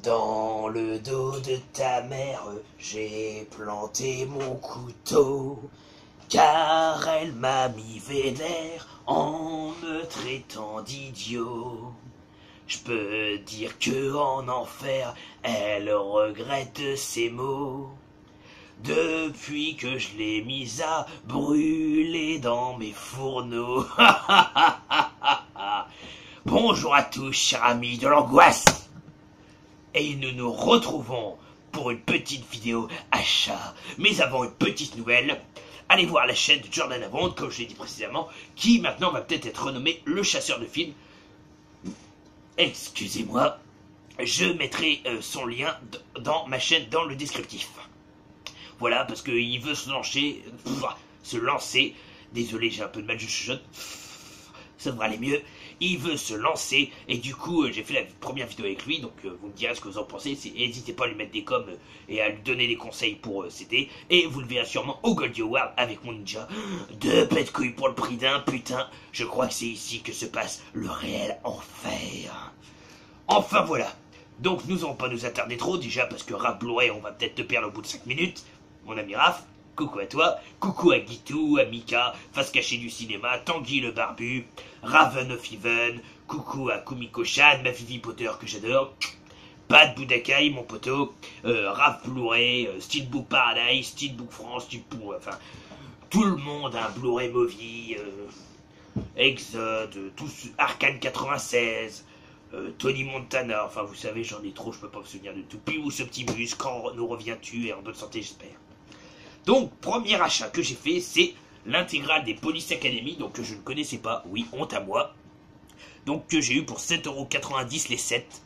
Dans le dos de ta mère, j'ai planté mon couteau, car elle m'a mis vénère en me traitant d'idiot. Je peux dire que en enfer, elle regrette ses mots, depuis que je l'ai mise à brûler dans mes fourneaux. Bonjour à tous, chers amis de l'angoisse. Et nous nous retrouvons pour une petite vidéo achat. Mais avant une petite nouvelle, allez voir la chaîne de Jordan Avant, comme je l'ai dit précédemment, qui maintenant va peut-être être renommé Le Chasseur de Films. Excusez-moi, je mettrai son lien dans ma chaîne, dans le descriptif. Voilà, parce qu'il veut se lancer, désolé, j'ai un peu de mal, je chuchote, ça devrait aller mieux. Il veut se lancer, et du coup, j'ai fait la première vidéo avec lui, donc vous me direz ce que vous en pensez. N'hésitez pas à lui mettre des coms et à lui donner des conseils pour s'aider. Et vous le verrez sûrement au Goldie Award avec mon ninja. 2 pets de couilles pour le prix d'un, putain, je crois que c'est ici que se passe le réel enfer. Enfin voilà, donc nous n'allons pas nous attarder trop, déjà parce que Raph Blu-ray, on va peut-être te perdre au bout de 5 minutes, mon ami Raph. Coucou à toi, coucou à Guitou, à Mika, Face Cachée du Cinéma, Tanguy le Barbu, Raven of Even, coucou à Kumiko-chan, ma Vivi Potter que j'adore, Pat Boudakai, mon poteau, Raph Blu-ray, Steelbook Paradise, Steelbook France, enfin, tout le monde, hein, Blu-ray Movie, Exode, tous, Arcane 96, Tony Montana, enfin vous savez, j'en ai trop, je peux pas me souvenir de tout. Pimous Optimus, quand nous reviens-tu, et en bonne santé j'espère. Donc, premier achat que j'ai fait, c'est l'intégrale des Police Academy, donc que je ne connaissais pas, oui, honte à moi. Donc, que j'ai eu pour 7,90 € les 7.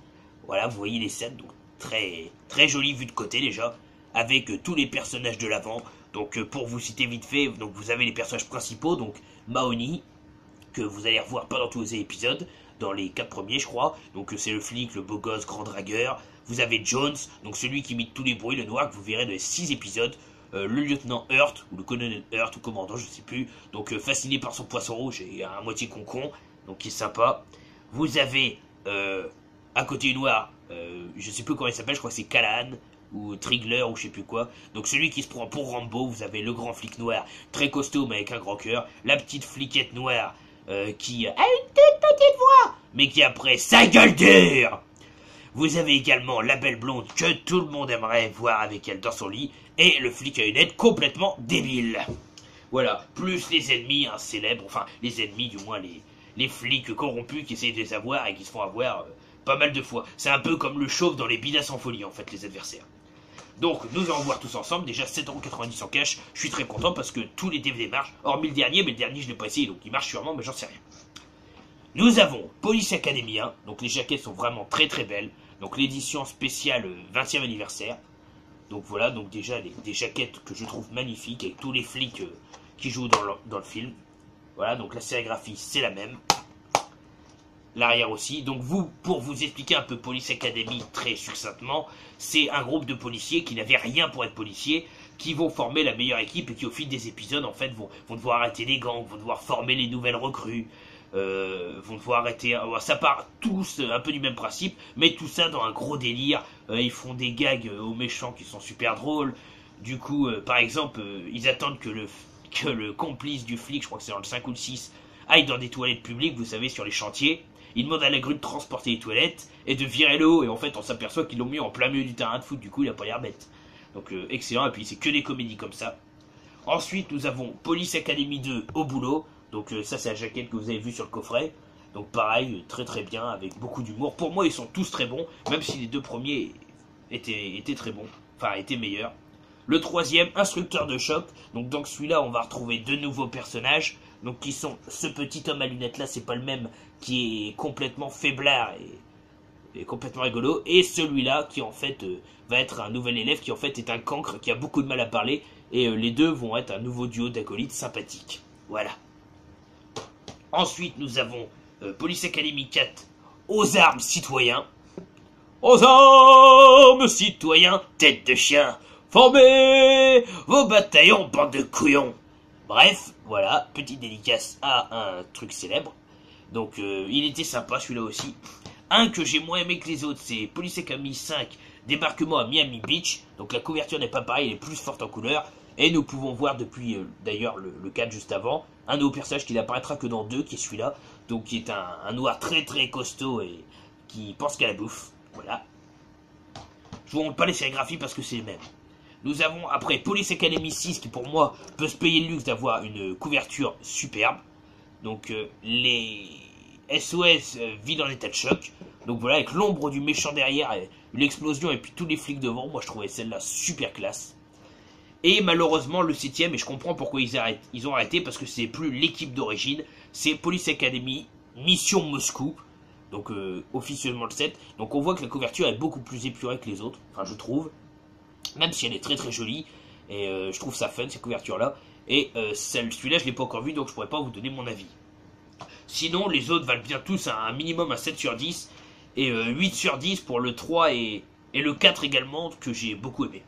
Voilà, vous voyez les 7, donc très, très joli vu de côté déjà, avec tous les personnages de l'avant. Donc, pour vous citer vite fait, donc vous avez les personnages principaux, donc Mahoney, que vous allez revoir pendant tous les épisodes, dans les 4 premiers, je crois. Donc, c'est le flic, le beau gosse, grand dragueur. Vous avez Jones, donc celui qui imite tous les bruits, le noir, que vous verrez dans les 6 épisodes. Le lieutenant Hurt, ou le colonel Hurt, ou commandant, je sais plus, donc fasciné par son poisson rouge et à moitié concon, donc qui est sympa. Vous avez à côté noir, je sais plus comment il s'appelle, je crois que c'est Callahan, ou Trigler, ou je sais plus quoi, donc celui qui se prend pour Rambo. Vous avez le grand flic noir, très costaud mais avec un grand cœur, la petite fliquette noire qui a une toute petite voix, mais qui après sa gueule dure. Vous avez également la belle blonde que tout le monde aimerait voir avec elle dans son lit, et le flic à lunettes complètement débile. Voilà, plus les ennemis célèbres, enfin les ennemis du moins les flics corrompus qui essayent de les avoir et qui se font avoir pas mal de fois. C'est un peu comme le chauve dans les bidas en folie en fait, les adversaires. Donc nous allons voir tous ensemble, déjà 7,90 € en cash, je suis très content parce que tous les DVD marchent, hormis le dernier, mais le dernier je l'ai pas essayé donc il marche sûrement mais j'en sais rien. Nous avons Police Academy 1, donc les jaquettes sont vraiment très très belles. Donc l'édition spéciale 20e anniversaire. Donc voilà, donc déjà des jaquettes que je trouve magnifiques avec tous les flics qui jouent dans le film. Voilà, donc la sérigraphie c'est la même. L'arrière aussi. Donc pour vous expliquer un peu Police Academy très succinctement, c'est un groupe de policiers qui n'avaient rien pour être policiers, qui vont former la meilleure équipe et qui au fil des épisodes en fait vont devoir arrêter les gangs, vont devoir former les nouvelles recrues. Vont devoir arrêter, ça part tous un peu du même principe, mais tout ça dans un gros délire. Ils font des gags aux méchants qui sont super drôles. Du coup, par exemple, ils attendent que le complice du flic, je crois que c'est dans le 5 ou le 6, aille dans des toilettes publiques, vous savez, sur les chantiers. Il demande à la grue de transporter les toilettes et de virer le haut, et en fait on s'aperçoit qu'ils l'ont mis en plein milieu du terrain de foot, du coup il a pas l'air bête. Donc excellent, et puis c'est que des comédies comme ça. Ensuite nous avons Police Academy 2 au boulot. Donc ça c'est la jaquette que vous avez vue sur le coffret. Donc pareil, très très bien, avec beaucoup d'humour. Pour moi ils sont tous très bons, même si les 2 premiers étaient très bons. Enfin étaient meilleurs. Le troisième, Instructeur de choc. Donc dans celui-là on va retrouver 2 nouveaux personnages. Donc qui sont ce petit homme à lunettes là, c'est pas le même, qui est complètement faiblard et complètement rigolo. Et celui-là qui en fait va être un nouvel élève, qui en fait est un cancre, qui a beaucoup de mal à parler. Et les deux vont être un nouveau duo d'acolytes sympathiques. Voilà. Ensuite, nous avons Police Academy 4, aux armes citoyens. Aux armes citoyens, tête de chien, formez vos bataillons, bande de couillons. Bref, voilà, petite dédicace à un truc célèbre. Donc, il était sympa celui-là aussi. Un que j'ai moins aimé que les autres, c'est Police Academy 5, débarquement à Miami Beach. Donc la couverture n'est pas pareille, elle est plus forte en couleur. Et nous pouvons voir depuis, d'ailleurs, le 4 juste avant, un nouveau personnage qui n'apparaîtra que dans 2, qui est celui-là. Donc qui est un noir très très costaud et qui pense qu'à la bouffe. Voilà. Je vous montre pas les sérigraphies parce que c'est les mêmes. Nous avons après Police Academy 6 qui pour moi peut se payer le luxe d'avoir une couverture superbe. Donc les SOS vide en état de choc. Donc voilà, avec l'ombre du méchant derrière, l'explosion et puis tous les flics devant. Moi je trouvais celle-là super classe. Et malheureusement le 7ème, et je comprends pourquoi ils ont arrêté, parce que c'est plus l'équipe d'origine. C'est Police Academy Mission Moscou. Donc officiellement le 7. Donc on voit que la couverture est beaucoup plus épurée que les autres. Enfin je trouve. Même si elle est très très jolie. Et je trouve ça fun cette couverture là. Et celui-là je l'ai pas encore vu, donc je pourrais pas vous donner mon avis. Sinon les autres valent bien tous un minimum à 7 sur 10. Et 8 sur 10 pour le 3 et le 4 également, que j'ai beaucoup aimé.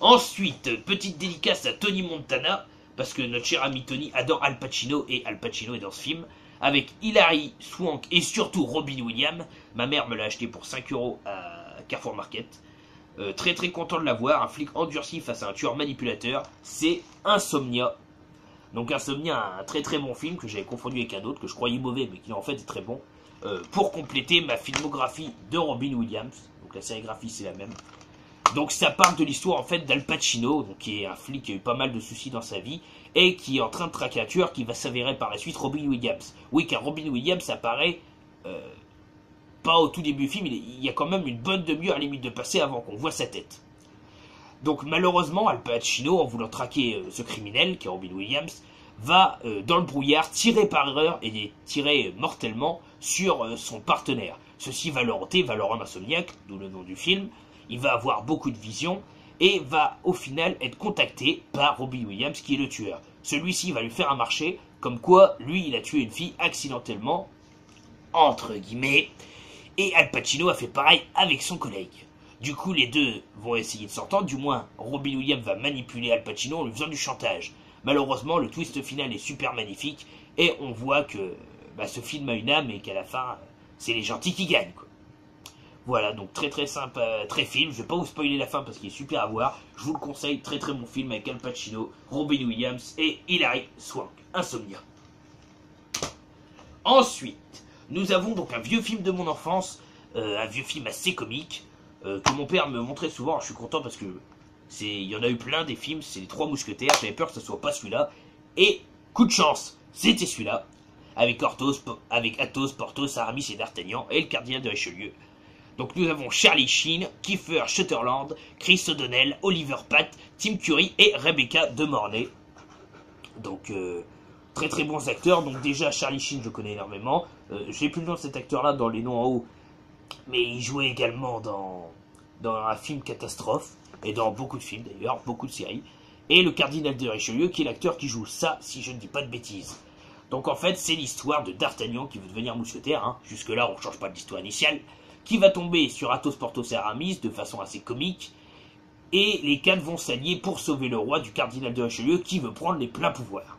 Ensuite, petite dédicace à Tony Montana, parce que notre cher ami Tony adore Al Pacino, et Al Pacino est dans ce film, avec Hilary Swank et surtout Robin Williams. Ma mère me l'a acheté pour 5 € à Carrefour Market. Très très content de l'avoir, un flic endurci face à un tueur manipulateur, c'est Insomnia. Donc Insomnia, un très très bon film que j'avais confondu avec un autre, que je croyais mauvais, mais qui en fait est très bon. Pour compléter ma filmographie de Robin Williams, donc la sérigraphie c'est la même. Donc ça parle de l'histoire en fait d'Al Pacino, donc qui est un flic qui a eu pas mal de soucis dans sa vie, et qui est en train de traquer un tueur qui va s'avérer par la suite Robin Williams. Oui, car Robin Williams apparaît pas au tout début du film, il y a quand même une bonne demi-heure à limite de passer avant qu'on voit sa tête. Donc malheureusement, Al Pacino, en voulant traquer ce criminel, qui est Robin Williams, va dans le brouillard tirer par erreur et tirer mortellement sur son partenaire. Ceci va le hanter, va le rendre insomniaque, d'où le nom du film. Il va avoir beaucoup de visions et va au final être contacté par Robin Williams qui est le tueur. Celui-ci va lui faire un marché comme quoi lui il a tué une fille accidentellement, entre guillemets, et Al Pacino a fait pareil avec son collègue. Du coup les deux vont essayer de s'entendre, du moins Robin Williams va manipuler Al Pacino en lui faisant du chantage. Malheureusement le twist final est super magnifique et on voit que ce film a une âme et qu'à la fin c'est les gentils qui gagnent quoi. Voilà, donc très très sympa, très film. Je vais pas vous spoiler la fin parce qu'il est super à voir. Je vous le conseille, très très bon film avec Al Pacino, Robin Williams et Hilary Swank. Insomnia. Ensuite, nous avons donc un vieux film de mon enfance, un vieux film assez comique, que mon père me montrait souvent. Alors, je suis content parce que il y en a eu plein des films, c'est les Trois Mousquetaires. J'avais peur que ce soit pas celui-là. Et coup de chance, c'était celui-là. Avec Athos, Porthos, Aramis et D'Artagnan et le cardinal de Richelieu. Donc nous avons Charlie Sheen, Kiefer Sutherland, Chris O'Donnell, Oliver Platt, Tim Curry et Rebecca De Mornay. Donc très très bons acteurs. Donc déjà Charlie Sheen je connais énormément. J'ai plus le nom de cet acteur là dans les noms en haut. Mais il jouait également dans un film catastrophe. Et dans beaucoup de films d'ailleurs, beaucoup de séries. Et le cardinal de Richelieu qui est l'acteur qui joue ça si je ne dis pas de bêtises. Donc en fait c'est l'histoire de D'Artagnan qui veut devenir mousquetaire. Hein. Jusque là on ne change pas de l'histoire initiale. Qui va tomber sur Athos, Porthos et Aramis de façon assez comique, et les quatre vont s'allier pour sauver le roi du cardinal de Richelieu qui veut prendre les pleins pouvoirs.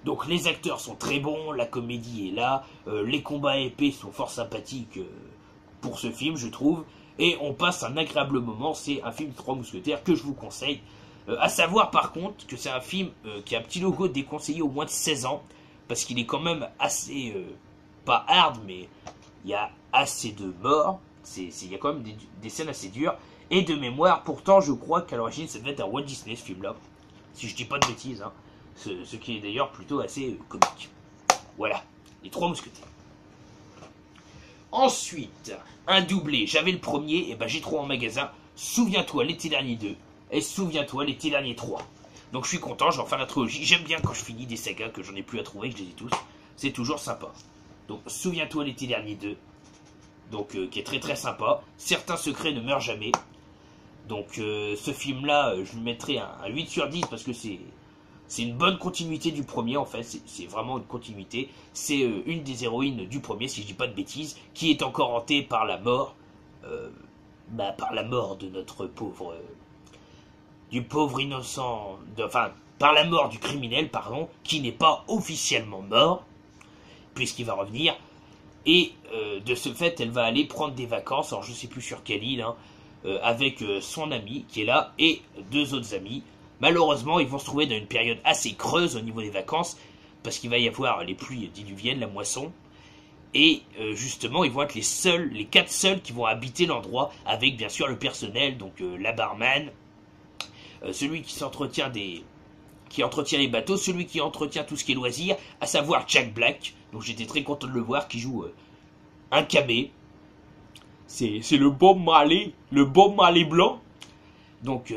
Donc les acteurs sont très bons, la comédie est là, les combats épais sont fort sympathiques pour ce film je trouve, et on passe un agréable moment, c'est un film de Trois Mousquetaires que je vous conseille. À savoir par contre que c'est un film qui a un petit logo déconseillé au moins de 16 ans, parce qu'il est quand même assez, pas hard mais il y a assez de morts, il y a quand même des scènes assez dures, et de mémoire, pourtant je crois qu'à l'origine ça devait être un Walt Disney ce film là, si je dis pas de bêtises, hein. Ce qui est d'ailleurs plutôt assez comique. Voilà, les Trois Mousquetaires. Ensuite, un doublé, j'avais le premier, et j'ai trouvé en magasin, Souviens-toi l'été dernier 2, et Souviens-toi l'été dernier 3. Donc je suis content, je vais en faire la trilogie, j'aime bien quand je finis des sagas que j'en ai plus à trouver, que je les ai tous, c'est toujours sympa. Donc, Souviens-toi l'été dernier 2. Donc, qui est très très sympa. Certains secrets ne meurent jamais. Donc, ce film-là, je lui mettrai un 8 sur 10 parce que c'est une bonne continuité du premier, en fait. C'est vraiment une continuité. C'est une des héroïnes du premier, si je dis pas de bêtises, qui est encore hantée par la mort. Par la mort de notre pauvre... du pauvre innocent... par la mort du criminel, pardon, qui n'est pas officiellement mort, puisqu'il va revenir. Et de ce fait, elle va aller prendre des vacances, alors je sais plus sur quelle île, hein, avec son ami qui est là et deux autres amis. Malheureusement, ils vont se trouver dans une période assez creuse au niveau des vacances, parce qu'il va y avoir les pluies diluviennes, la moisson. Et justement, ils vont être les 4 seuls qui vont habiter l'endroit, avec bien sûr le personnel, donc la barman, celui qui entretient les bateaux, celui qui entretient tout ce qui est loisirs, à savoir Jack Black, donc j'étais très content de le voir, qui joue un camé. C'est le Bob Marley blanc. Donc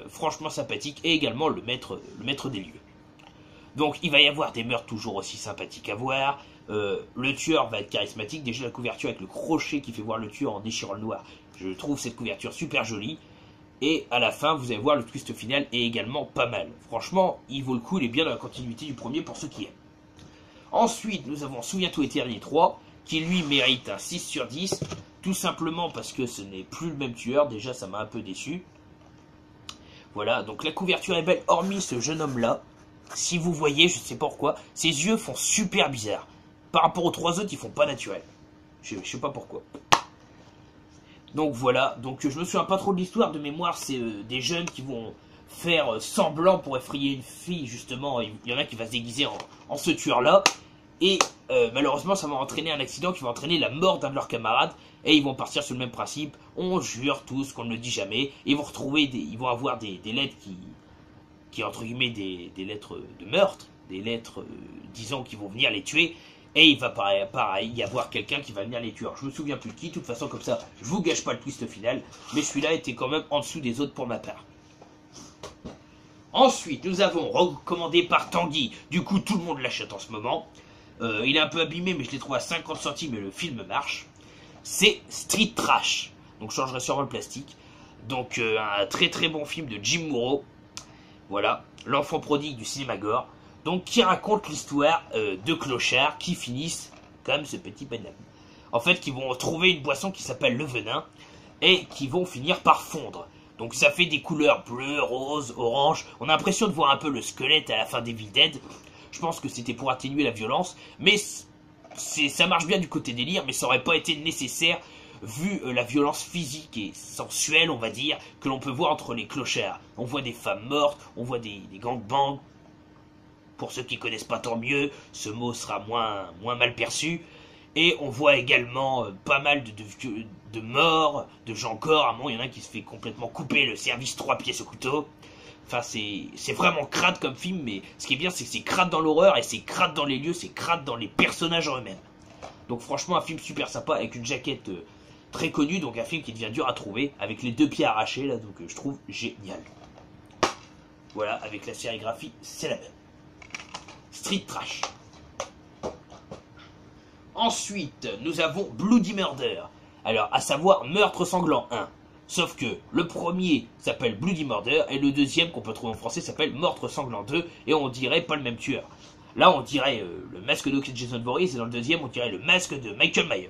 franchement sympathique, et également le maître des lieux. Donc il va y avoir des meurtres toujours aussi sympathiques à voir. Le tueur va être charismatique. Déjà la couverture avec le crochet qui fait voir le tueur en déchirant le noir. Je trouve cette couverture super jolie. Et à la fin, vous allez voir, le twist final est également pas mal. Franchement, il vaut le coup, il est bien dans la continuité du premier pour ceux qui aiment. Ensuite, nous avons Souviens-toi Éternel 3, qui lui mérite un 6 sur 10. Tout simplement parce que ce n'est plus le même tueur. Déjà, ça m'a un peu déçu. Voilà, donc la couverture est belle, hormis ce jeune homme-là. Si vous voyez, je sais pas pourquoi, ses yeux font super bizarre. Par rapport aux 3 autres, ils font pas naturel. Je sais pas pourquoi. Donc voilà, donc je me souviens pas trop de l'histoire, de mémoire, c'est des jeunes qui vont faire semblant pour effrayer une fille, justement. Il y en a qui va se déguiser en ce tueur-là. Et malheureusement, ça va entraîner un accident qui va entraîner la mort d'un de leurs camarades. Et ils vont partir sur le même principe. On jure tous qu'on ne le dit jamais. Et ils vont ils vont avoir des lettres qui entre guillemets des lettres de meurtre, des lettres, disons, qui vont venir les tuer. Et il va pareil y avoir quelqu'un qui va venir les tuer. Alors, je me souviens plus de qui, de toute façon, comme ça, je vous gâche pas le twist final. Mais celui-là était quand même en dessous des autres pour ma part. Ensuite, nous avons recommandé par Tanguy. Du coup, tout le monde l'achète en ce moment. Il est un peu abîmé, mais je l'ai trouvé à 50 centimes et le film marche. C'est Street Trash. Donc, je changerai sûrement le plastique. Donc, un très très bon film de Jim Muro. Voilà, l'enfant prodigue du cinéma gore. Donc, qui raconte l'histoire de clochards qui finissent comme ce petit bonhomme. En fait, qui vont trouver une boisson qui s'appelle le venin et qui vont finir par fondre. Donc, ça fait des couleurs bleues, roses, orange. On a l'impression de voir un peu le squelette à la fin d'Evil Dead. Je pense que c'était pour atténuer la violence. Mais ça marche bien du côté délire, mais ça aurait pas été nécessaire vu la violence physique et sensuelle, on va dire, que l'on peut voir entre les clochards. On voit des femmes mortes, on voit des gangbangs. Pour ceux qui connaissent pas, tant mieux, ce mot sera moins mal perçu. Et on voit également pas mal de morts, de gens corps. À un moment, il y en a qui se fait complètement couper le cervice 3 pièces au couteau. Enfin, c'est vraiment crade comme film, mais ce qui est bien, c'est que c'est crade dans l'horreur, et c'est crade dans les lieux, c'est crade dans les personnages en eux-mêmes. Donc franchement, un film super sympa, avec une jaquette très connue, donc un film qui devient dur à trouver, avec les 2 pieds arrachés, là, donc je trouve génial. Voilà, avec la sérigraphie, c'est la même. Street Trash. Ensuite, nous avons Bloody Murder. Alors, à savoir Meurtre Sanglant 1. Sauf que le premier s'appelle Bloody Murder et le deuxième qu'on peut trouver en français s'appelle Meurtre Sanglant 2 et on dirait pas le même tueur. Là, on dirait le masque de Jason Voorhees et dans le deuxième, on dirait le masque de Michael Myers.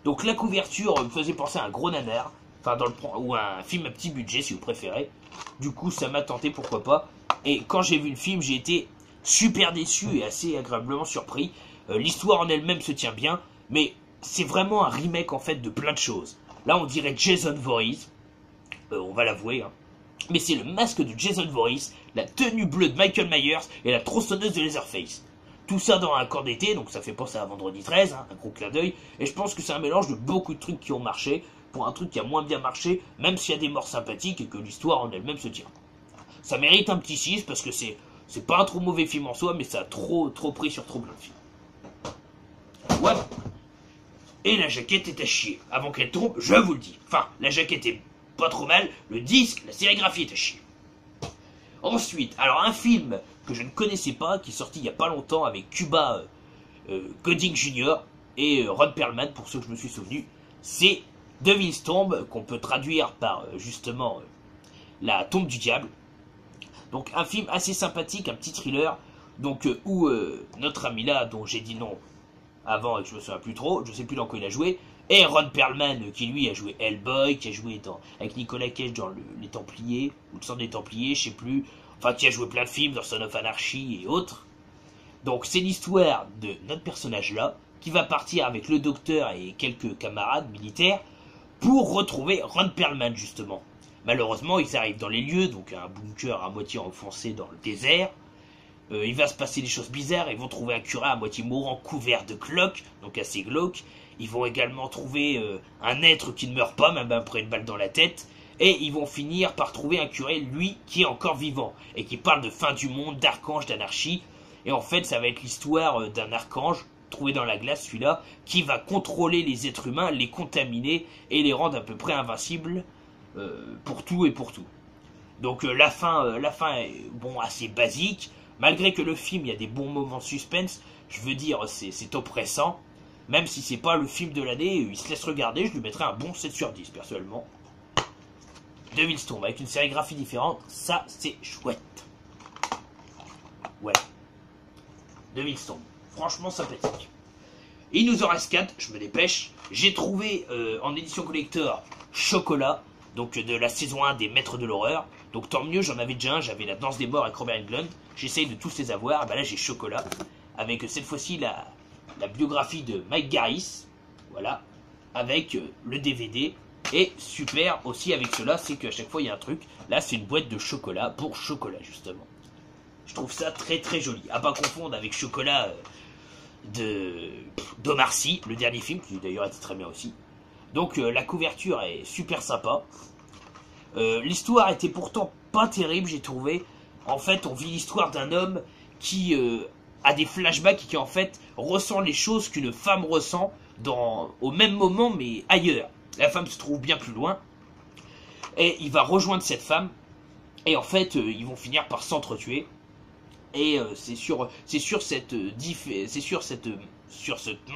Donc la couverture me faisait penser à un gros nanar, enfin ou un film à petit budget si vous préférez. Du coup, ça m'a tenté, pourquoi pas. Et quand j'ai vu le film, j'ai été super déçu et assez agréablement surpris. L'histoire en elle-même se tient bien, mais c'est vraiment un remake en fait de plein de choses. Là, on dirait Jason Voorhees, on va l'avouer, hein. Mais c'est le masque de Jason Voorhees, la tenue bleue de Michael Myers et la tronçonneuse de Leatherface. Tout ça dans un corps d'été, donc ça fait penser à Vendredi 13, hein, un gros clin d'œil. Et je pense que c'est un mélange de beaucoup de trucs qui ont marché pour un truc qui a moins bien marché, même s'il y a des morts sympathiques et que l'histoire en elle-même se tient. Ça mérite un petit 6 parce que c'est pas un trop mauvais film en soi, mais ça a trop pris sur trop plein de films. Voilà. Et la jaquette est à chier. Avant qu'elle tombe, je vous le dis. Enfin, la jaquette est pas trop mal, le disque, la sérigraphie est à chier. Ensuite, alors un film que je ne connaissais pas, qui est sorti il y a pas longtemps avec Cuba Gooding Jr. et Ron Perlman, pour ceux que je me suis souvenu, c'est Devil's Tomb, qu'on peut traduire par justement La Tombe du Diable. Donc un film assez sympathique, un petit thriller, donc où notre ami là, dont j'ai dit non avant et que je me souviens plus trop, je sais plus dans quoi il a joué, et Ron Perlman qui lui a joué Hellboy, qui a joué avec Nicolas Cage dans Les Templiers, ou le Sang des Templiers, je sais plus, enfin qui a joué plein de films dans Son of Anarchy et autres. Donc c'est l'histoire de notre personnage là, qui va partir avec le docteur et quelques camarades militaires pour retrouver Ron Perlman justement. Malheureusement, ils arrivent dans les lieux, donc un bunker à moitié enfoncé dans le désert. Il va se passer des choses bizarres, ils vont trouver un curé à moitié mourant couvert de cloques, donc assez glauque. Ils vont également trouver un être qui ne meurt pas, même après une balle dans la tête. Et ils vont finir par trouver un curé, lui, qui est encore vivant, et qui parle de fin du monde, d'archange, d'anarchie. Et en fait, ça va être l'histoire d'un archange, trouvé dans la glace, celui-là, qui va contrôler les êtres humains, les contaminer, et les rendre à peu près invincibles pour tout et pour tout. Donc la fin est bon, assez basique. Malgré que le film, il y a des bons moments de suspense, je veux dire, c'est oppressant. Même si c'est pas le film de l'année, il se laisse regarder, je lui mettrais un bon 7 sur 10, personnellement. Devil's Tomb, avec une sérigraphie différente, ça, c'est chouette. Ouais. Devil's Tomb, franchement sympathique. Il nous en reste 4, je me dépêche. J'ai trouvé en édition collector Chocolat, donc de la saison 1 des Maîtres de l'horreur. Donc tant mieux, j'en avais déjà un, j'avais la Danse des morts avec Robert Englund. J'essaye de tous les avoir, bah là j'ai Chocolat, avec cette fois-ci la biographie de Mike Garris, voilà, avec le DVD. Et super aussi avec cela, c'est qu'à chaque fois il y a un truc. Là c'est une boîte de chocolat pour Chocolat justement. Je trouve ça très très joli. À pas confondre avec Chocolat d'Omar Sy, le dernier film, qui d'ailleurs était très bien aussi. Donc la couverture est super sympa. L'histoire était pourtant pas terrible, j'ai trouvé. En fait, on vit l'histoire d'un homme qui a des flashbacks et qui en fait ressent les choses qu'une femme ressent au même moment mais ailleurs. La femme se trouve bien plus loin et il va rejoindre cette femme et en fait ils vont finir par s'entretuer. Et c'est sur cette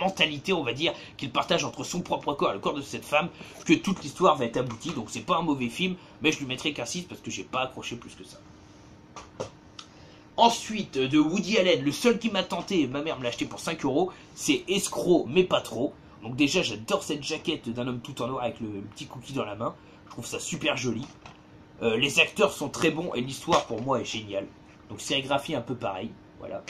mentalité, on va dire, qu'il partage entre son propre corps et le corps de cette femme que toute l'histoire va être aboutie. Donc c'est pas un mauvais film, mais je lui mettrai qu'un 6 parce que j'ai pas accroché plus que ça. Ensuite, de Woody Allen, le seul qui m'a tenté, ma mère me l'a acheté pour 5 €, c'est Escroc mais pas trop. Donc déjà j'adore cette jaquette d'un homme tout en noir avec le petit cookie dans la main. Je trouve ça super joli. Les acteurs sont très bons et l'histoire pour moi est géniale. Donc sérigraphie un peu pareil, voilà,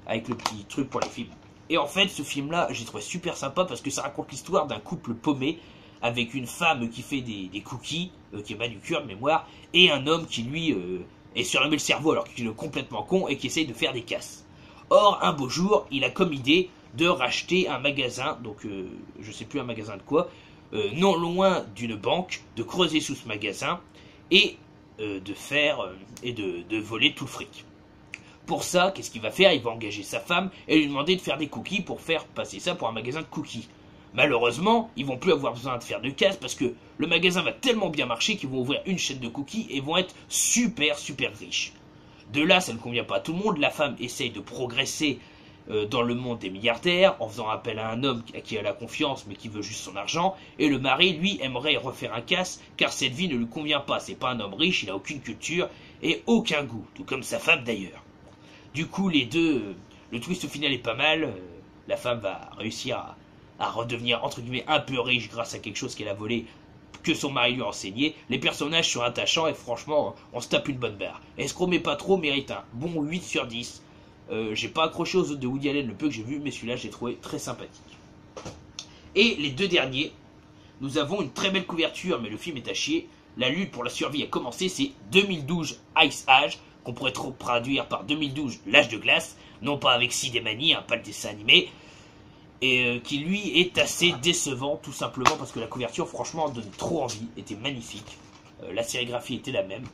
avec le petit truc pour les films. Et en fait ce film là j'ai trouvé super sympa parce que ça raconte l'histoire d'un couple paumé avec une femme qui fait des cookies, qui est manucure de mémoire, et un homme qui lui est surnommé le cerveau alors qu'il est complètement con et qui essaye de faire des casses. Or un beau jour il a comme idée de racheter un magasin, donc je sais plus un magasin de quoi, non loin d'une banque, de creuser sous ce magasin et de voler tout le fric. Pour ça, qu'est-ce qu'il va faire? Il va engager sa femme et lui demander de faire des cookies pour faire passer ça pour un magasin de cookies. Malheureusement, ils vont plus avoir besoin de faire de casse parce que le magasin va tellement bien marcher qu'ils vont ouvrir une chaîne de cookies et vont être super riches. De là, ça ne convient pas à tout le monde. La femme essaye de progresser dans le monde des milliardaires en faisant appel à un homme à qui elle a confiance mais qui veut juste son argent, et le mari lui aimerait refaire un casse car cette vie ne lui convient pas, c'est pas un homme riche, il a aucune culture et aucun goût, tout comme sa femme d'ailleurs. Du coup les deux, le twist final est pas mal, la femme va réussir à redevenir entre guillemets un peu riche grâce à quelque chose qu'elle a volé que son mari lui a enseigné. Les personnages sont attachants et franchement on se tape une bonne barre. Escroc mais pas trop mérite un bon 8 sur 10. J'ai pas accroché aux autres de Woody Allen le peu que j'ai vu, mais celui-là j'ai trouvé très sympathique. Et les deux derniers, nous avons une très belle couverture, mais le film est à chier. La lutte pour la survie a commencé, c'est 2012 Ice Age, qu'on pourrait trop traduire par 2012 l'âge de glace, non pas avec Sidemani, pas le dessin animé, et qui lui est assez décevant, tout simplement parce que la couverture franchement donne trop envie, était magnifique. La sérigraphie était la même,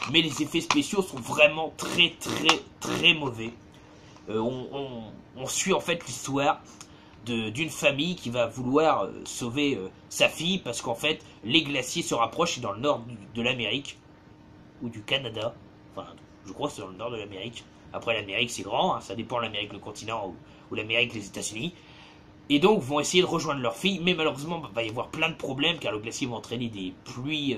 mais les effets spéciaux sont vraiment très mauvais. On suit en fait l'histoire d'une famille qui va vouloir sauver sa fille parce qu'en fait les glaciers se rapprochent, c'est dans le nord de l'Amérique ou du Canada, enfin je crois que c'est dans le nord de l'Amérique. Après l'Amérique c'est grand, hein, ça dépend l'Amérique le continent ou l'Amérique les États-Unis. Et donc vont essayer de rejoindre leur fille, mais malheureusement il va y avoir plein de problèmes car le glacier va entraîner des pluies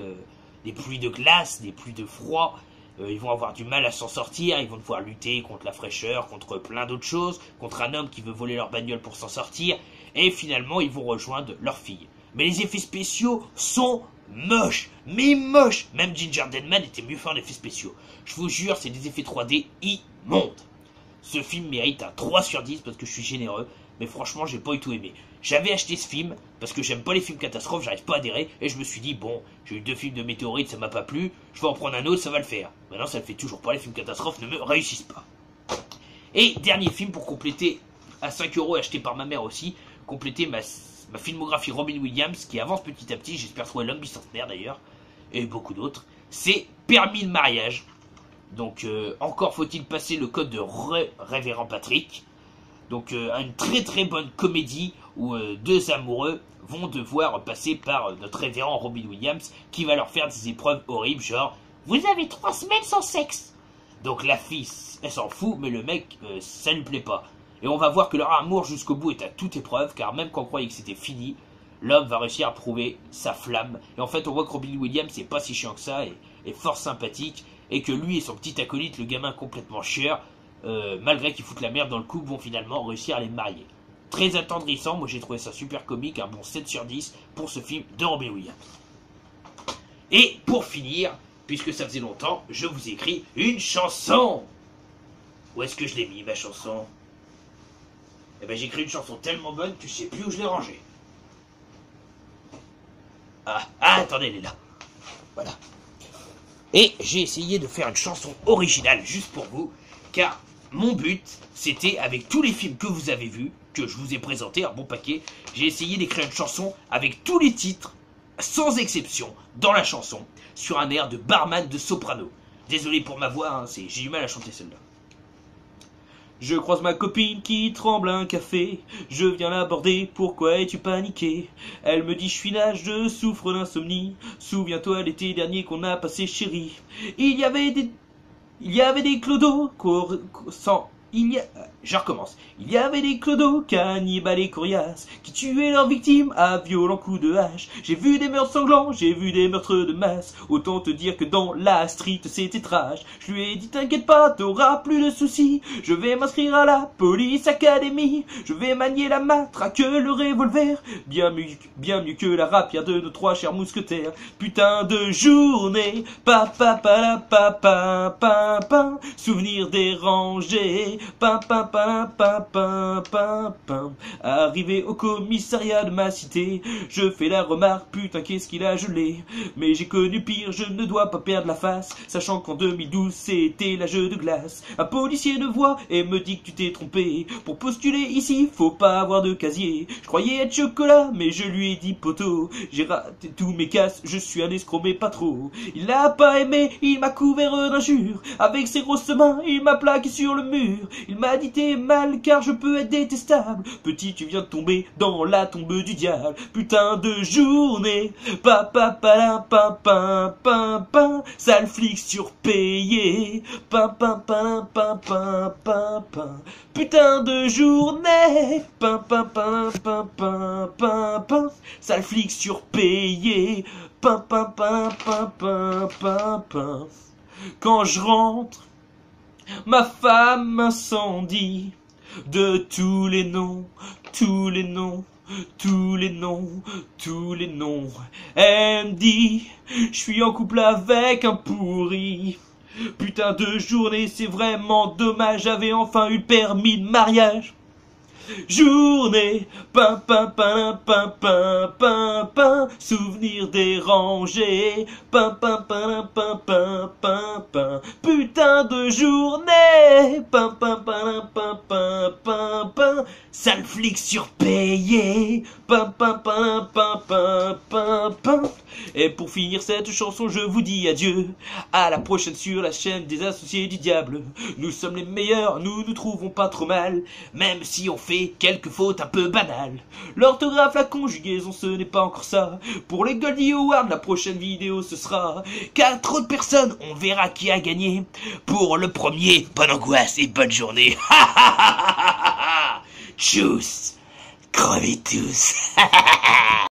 de glace, des pluies de froid. Ils vont avoir du mal à s'en sortir, ils vont devoir lutter contre la fraîcheur, contre plein d'autres choses, contre un homme qui veut voler leur bagnole pour s'en sortir, et finalement ils vont rejoindre leur fille. Mais les effets spéciaux sont moches, mais moches. Même Ginger Deadman était mieux fait en effets spéciaux. Je vous jure, c'est des effets 3D immondes. Ce film mérite un 3 sur 10 parce que je suis généreux, mais franchement, j'ai pas du tout aimé. J'avais acheté ce film, parce que j'aime pas les films catastrophes, j'arrive pas à adhérer, et je me suis dit, bon, j'ai eu 2 films de météorites, ça m'a pas plu, je vais en prendre un autre, ça va le faire. Maintenant, ça le fait toujours pas, les films catastrophes ne me réussissent pas. Et dernier film pour compléter, à 5 € acheté par ma mère aussi, compléter ma filmographie Robin Williams, qui avance petit à petit, j'espère trouver l'homme bicentenaire d'ailleurs, et beaucoup d'autres, c'est Permis de mariage. Donc encore faut-il passer le code de Révérend Patrick. Donc une très très bonne comédie où 2 amoureux vont devoir passer par notre révérend Robin Williams qui va leur faire des épreuves horribles genre « Vous avez 3 semaines sans sexe !» Donc la fille, elle s'en fout, mais le mec, ça lui plaît pas. Et on va voir que leur amour jusqu'au bout est à toute épreuve, car même quand on croyait que c'était fini, l'homme va réussir à prouver sa flamme. Et en fait, on voit que Robin Williams, c'est pas si chiant que ça, et fort sympathique, et que lui et son petit acolyte, le gamin complètement chieur, malgré qu'ils foutent la merde dans le couple, vont finalement réussir à les marier. Très attendrissant, moi j'ai trouvé ça super comique, un bon 7 sur 10 pour ce film de Robin Williams. Et pour finir, puisque ça faisait longtemps, je vous écris une chanson. Où est-ce que je l'ai mis, ma chanson? Eh ben j'ai écrit une chanson tellement bonne que je sais plus où je l'ai rangée. Ah, attendez, elle est là. Voilà. Et j'ai essayé de faire une chanson originale juste pour vous, car mon but, c'était avec tous les films que vous avez vus, que je vous ai présenté, un bon paquet, j'ai essayé d'écrire une chanson avec tous les titres, sans exception, dans la chanson, sur un air de barman de soprano. Désolé pour ma voix, hein, j'ai du mal à chanter celle-là. Je croise ma copine qui tremble un café, je viens l'aborder, pourquoi es-tu paniqué? Elle me dit je suis là, je souffre d'insomnie, souviens-toi l'été dernier qu'on a passé chérie. Il y avait des clodos Je recommence. Il y avait des clodos, cannibales et coriaces, qui tuaient leurs victimes à violents coups de hache. J'ai vu des meurtres sanglants, j'ai vu des meurtres de masse. Autant te dire que dans la street c'était trash. Je lui ai dit t'inquiète pas, t'auras plus de soucis. Je vais m'inscrire à la Police Academy. Je vais manier la matraque, le revolver. Bien mieux que la rapière de nos 3 chers mousquetaires. Putain de journée, souvenir dérangé. Arrivé au commissariat de ma cité, je fais la remarque, putain qu'est-ce qu'il a gelé. Mais j'ai connu pire, je ne dois pas perdre la face, sachant qu'en 2012 c'était l'âge de glace. Un policier me voit et me dit que tu t'es trompé. Pour postuler ici, faut pas avoir de casier. Je croyais être chocolat, mais je lui ai dit poteau. J'ai raté tous mes casses, je suis un escroc mais pas trop. Il l'a pas aimé, il m'a couvert d'injures. Avec ses grosses mains, il m'a plaqué sur le mur. Il m'a dit t'es mal car je peux être détestable. Petit tu viens de tomber dans la tombe du diable. Putain de journée. Sale flic surpayé. Putain de journée. Sale flic surpayé. Quand je rentre, ma femme m'incendie de tous les noms, tous les noms, tous les noms, tous les noms. Elle me dit, je suis en couple avec un pourri. Putain de journée, c'est vraiment dommage, j'avais enfin eu le permis de mariage. Journée, souvenir dérangé, putain de journée, sale flic surpayé, et pour finir cette chanson, je vous dis adieu, à la prochaine sur la chaîne des associés du diable. Nous sommes les meilleurs, nous nous trouvons pas trop mal, même si on fait quelques fautes un peu banales. L'orthographe, la conjugaison, ce n'est pas encore ça. Pour les Goldie Awards, la prochaine vidéo ce sera 4 autres personnes, on verra qui a gagné. Pour le premier, bonne angoisse et bonne journée. Tchuss, crevez tous.